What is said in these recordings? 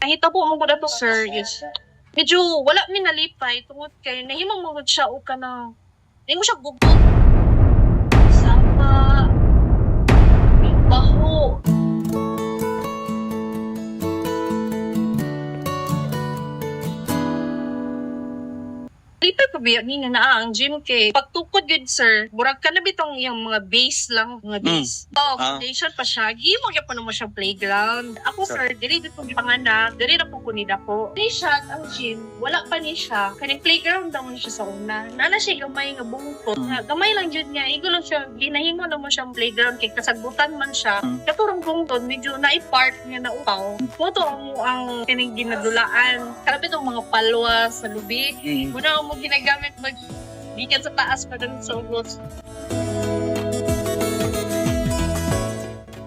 Nakita po mo ko na to, sir, is medyo wala mi nalipay tungod kay nahimong mo siya o ka na. Hindi mo siya gugot. Sama. Baho. Lipay pa biya ni na ang gym kay pagtukod gud sir burag ka na bitong yung mga base lang mga base foundation pa siya gimo gyud pa naman siya playground ako sir dili dito panganak dili na po kunid ako ni siya ang gym wala pa ni siya kaning playground daw ni siya sa una nana siya gamay nga bungkot gamay lang jud niya igo lang siya ginahimo na mo siyang playground kay kasagbutan man siya katurong bungkot medyo na-part niya na upaw moto ang kining ginadulaan karabi tong mga palwa sa lubi muna mo ginagamit gikan sa taas pa dun sa ubos.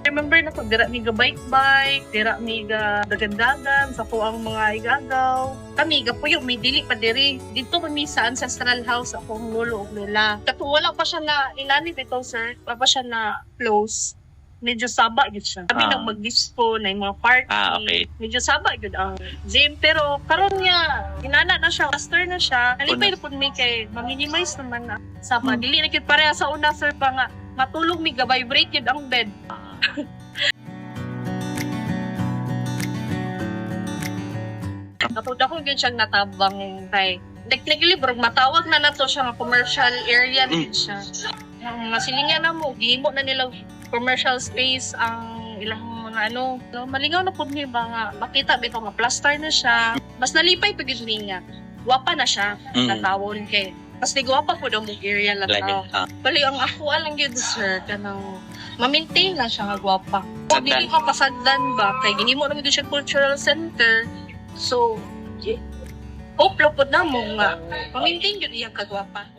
Remember na ko, dira mi ga bike-bike, dira mi ga dagandagan, sa po ang mga igagaw. Kami ga puyo, may dili pa diri. Dito kami sa ancestral house akong lolo o lola. Kato wala pa siya na ilani dito sir, wala pa siya na close. Medyo saba gud siya. Kami nang mag-disco na yung mga party. Okay. Medyo saba gud ang gym pero karon niya inana na siya, master na siya. Nalipay na pud mi kay ma-minimize naman na saba. Dili na gud pareha sa una sir pa nga matulog mi ga-vibrate gud ang bed. Kapag ako gud siyang natabang kay technically bro matawag na nato siya nga commercial area din siya. Ang masilingan na mo, gihimo na nila commercial space ang ilang mga ano. So, malingaw na po niya ba nga makita bito nga plaster na siya. Mas nalipay pag yun niya. Guwapa na siya, natawon kay. Mas di guwapa po daw mong area lang tao. Bali ang ako alang yun sir, kanang ma-maintain lang siya nga guwapa. O dili ka pasagdan ba, kay ginimo naman doon siya cultural center. So, uplo po na mo nga, ma-maintain yun iyang kagwapa.